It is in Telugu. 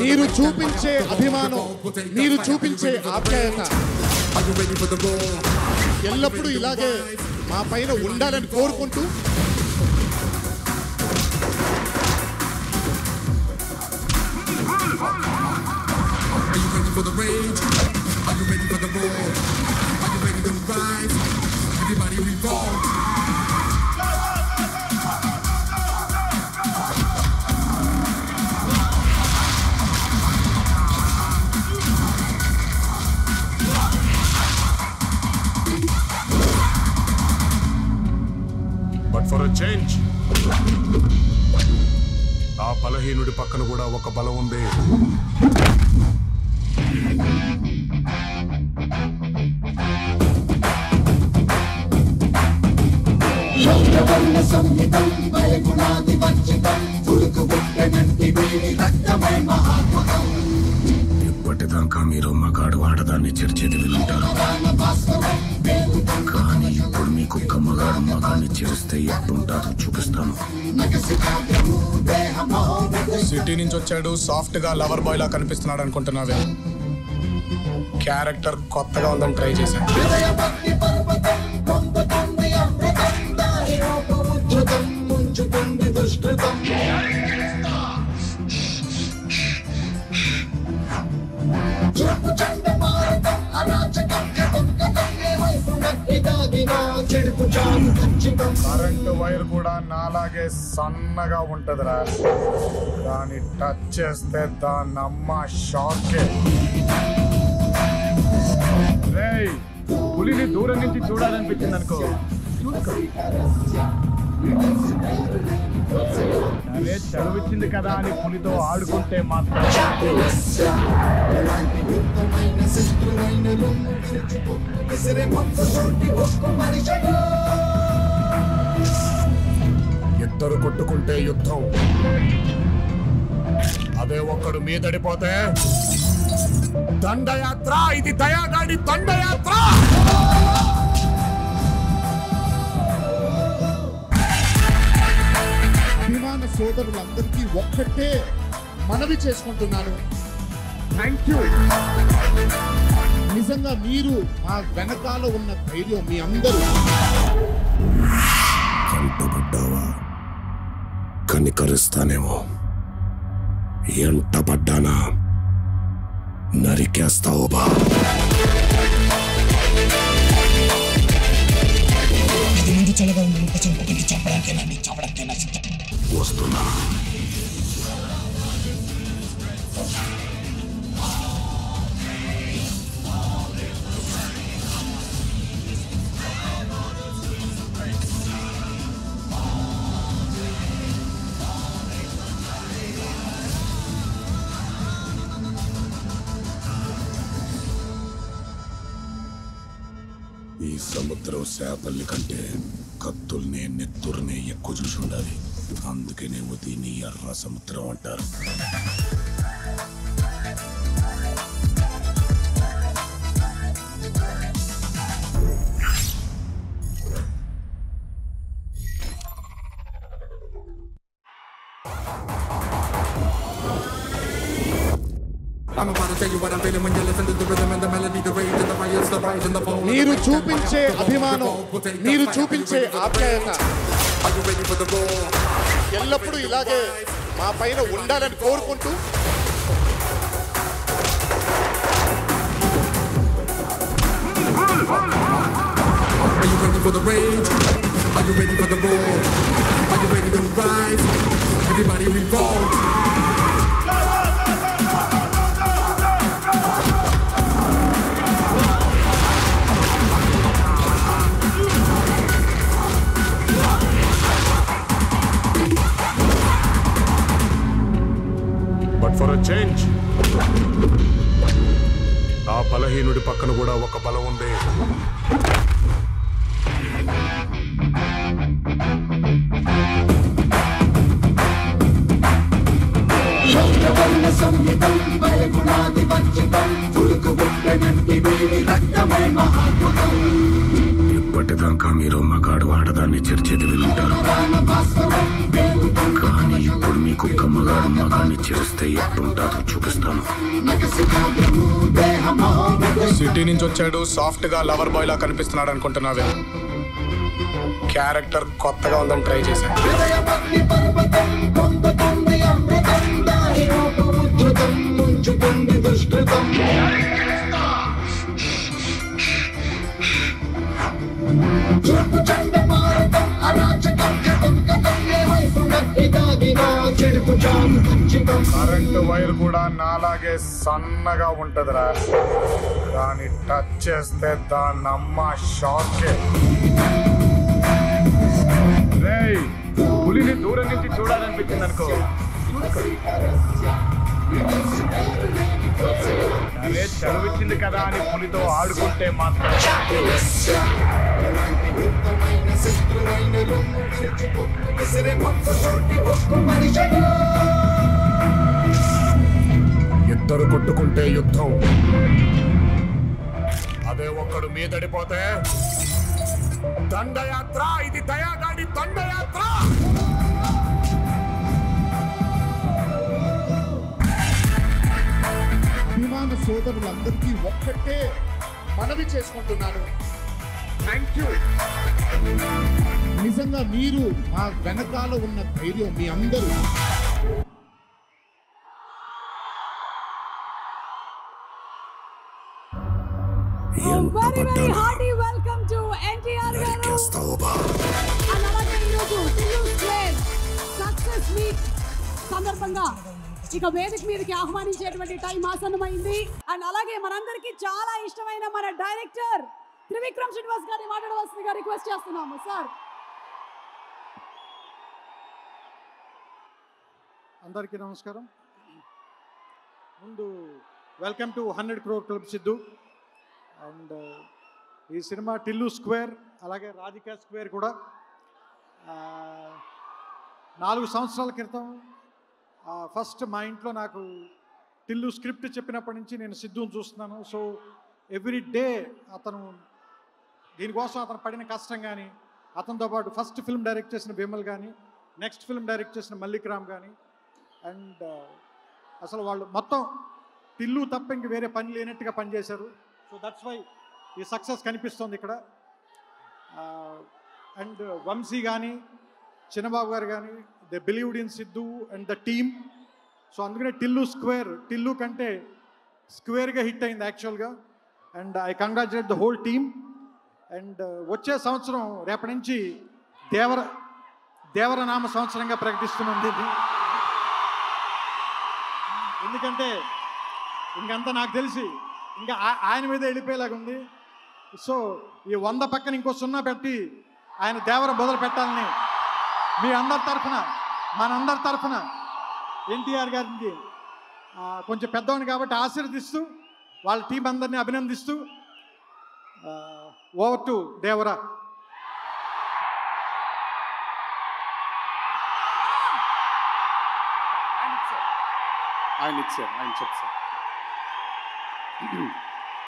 మీరు చూపించే అభిమానం, మీరు చూపించే ఆప్యాయత ఎల్లప్పుడూ ఇలాగే మా పైన ఉండాలని కోరుకుంటూ But for a change, ఆ బలహీనుడి పక్కన కూడా ఒక బలం ఉంది. ఇప్పటిదాకా మీరు మగాడు ఆడదాన్ని చేర్చేది వింటారు, కానీ ఇప్పుడు మీకు ఒక్క మగాడు మగాన్ని చేస్తే ఎట్టుంటారో చూపిస్తాను. సిటీ నుంచి వచ్చాడు, సాఫ్ట్ గా లవర్ బాయ్ లా కనిపిస్తున్నాడు అనుకుంటున్నావే. క్యారెక్టర్ కొత్తగా ఉందని ట్రై చేశాను. కరెంటు వైర్ కూడా నాలాగే సన్నగా ఉంటదిరా, దాన్ని టచ్ చేస్తే దాన్ని అమ్మ షాకే. రేయ్, పులిని దూరం నుంచి చూడాలనిపించింది అనుకో, అదే చదువిచ్చింది కదా అని పులితో ఆడుకుంటే మాత్రం ఇద్దరు కొట్టుకుంటే యుద్ధం, అదే ఒక్కడు మీదడిపోతే దండయాత్ర. ఇది దయాగాడి దండయాత్ర. అభిమాన సోదరులందరికీ ఒక్కటే మనవి చేసుకుంటున్నాను, థ్యాంక్ యూ. నిజంగా మీరు మా వెనకాల ఉన్న ధైర్యం మీ అందరూ. కంటపడ్డావా కనికరిస్తానేమో, ఎంటపడ్డానా నరికేస్తావు బా. ముందు చల్లగా ఉంది, చంపడానికైనా వస్తున్నా. ఈ సముద్రం చేపల్ని కంటే కత్తుల్ని నెత్తుర్ని ఎక్కువ చూసి ఉండాలి, అందుకేనేమో దీన్ని ఎర్ర సముద్రం అంటారు. మీరు చూపించే అభిమానం, మీరు చూపించే ఆప్యాయత ఎల్లప్పుడూ ఇలాగే మా పైన ఉండాలని కోరుకుంటూ Are you ready for the rage? Are you ready for the roar? Are you ready to rise? Everybody revolt. But for a change, ఆ బలహీనుడి పక్కన కూడా ఒక బలం ఉంది. ఇప్పటిదాకా మీరు మగాడు ఆడదాన్ని చర్చేది వినుంటారు, కానీ ఇప్పుడు మీకు ఒక్క మగాడు మగాన్ని చేస్తే ఎట్టుంటాదో చూపిస్తాను. సిటీ నుంచి వచ్చాడు, సాఫ్ట్ గా లవర్ బాయ్ లా కనిపిస్తున్నాడు అనుకుంటున్నావే. క్యారెక్టర్ కొత్తగా ఉందని ట్రై చేశాను. కరెంటు వైర్ కూడా నాలాగే సన్నగా ఉంటదిరా, దాన్ని టచ్ చేస్తే దాన్ని అమ్మ షాకే. రేయ్, పులిని దూరం నుంచి చూడాలనిపించింది అనుకో, అదే చదివించింది కదా అని పులితో ఆడుకుంటే మాత్రం ఇద్దరు కొట్టుకుంటే యుద్ధం, అదే ఒక్కడు మీదడిపోతే దండయాత్ర. ఇది దయాగాడి దండయాత్ర. అభిమాన సోదరులందరికీ ఒక్కటే మనవి చేసుకుంటున్నాను, థ్యాంక్ యూ. నిజంగా మీరు మా వెనకాల ఉన్న ధైర్యం మీ అందరూ. Very, very hearty welcome to NTR గారు. And అలాగే ఈరోజు టిల్లు స్క్వేర్ సక్సెస్ వీక్ సందర్భంగా ఇక వేదిక మీదకి ఆహ్వానించేటువంటి టైం ఆసన్నమైంది. అండ్ అలాగే మనందరికీ చాలా ఇష్టమైన మన డైరెక్టర్ త్రివిక్రమ్ శ్రీనివాస్ గారిని మాట్లాడవలసిందిగా రిక్వెస్ట్ చేస్తున్నాము సార్. అందరికీ నమస్కారం. ముందు welcome to 100 crore club Siddhu. And ఈ సినిమా టిల్లు స్క్వేర్ అలాగే రాధికా స్క్వేర్ కూడా 4 సంవత్సరాల క్రితం ఫస్ట్ మా ఇంట్లో నాకు టిల్లు స్క్రిప్ట్ చెప్పినప్పటి నుంచి నేను సిద్ధుని చూస్తున్నాను. సో ఎవ్రీ డే అతను దీనికోసం అతను పడిన కష్టం కానీ, అతనితో పాటు ఫస్ట్ ఫిల్మ్ డైరెక్ట్ చేసిన విమల్ కానీ, నెక్స్ట్ ఫిల్మ్ డైరెక్ట్ చేసిన మల్లిక్ రామ్ కానీ, అండ్ అసలు వాళ్ళు మొత్తం టిల్లు తప్ప ఇంక వేరే పని లేనట్టుగా పనిచేశారు. సో దట్స్ వై ఈ సక్సెస్ కనిపిస్తుంది ఇక్కడ. అండ్ వంశీ కానీ, చిన్నబాబు గారు కానీ, they believed in Siddhu and the team. So అందుకనే టిల్లు స్క్వేర్, టిల్లు కంటే స్క్వేర్గా హిట్ అయింది యాక్చువల్గా. And I congratulate the whole team. And వచ్చే సంవత్సరం రేపటి నుంచి దేవరనామ సంవత్సరంగా ప్రకటిస్తున్నది. ఎందుకంటే ఇంకంతా నాకు తెలిసి ఇంకా ఆయన మీద వెళ్ళిపోయేలాగా ఉంది. సో ఈ 100 పక్కన ఇంకో 0 పెట్టి ఆయన దేవర మొదలు పెట్టాలని మీ అందరి తరఫున, మనందరి తరఫున ఎన్టీఆర్ గారికి కొంచెం పెద్దవాడిని కాబట్టి ఆశీర్వదిస్తూ వాళ్ళ టీం అందరినీ అభినందిస్తూ ఓవర్ టు దేవరా. ఆయన చెప్తారు.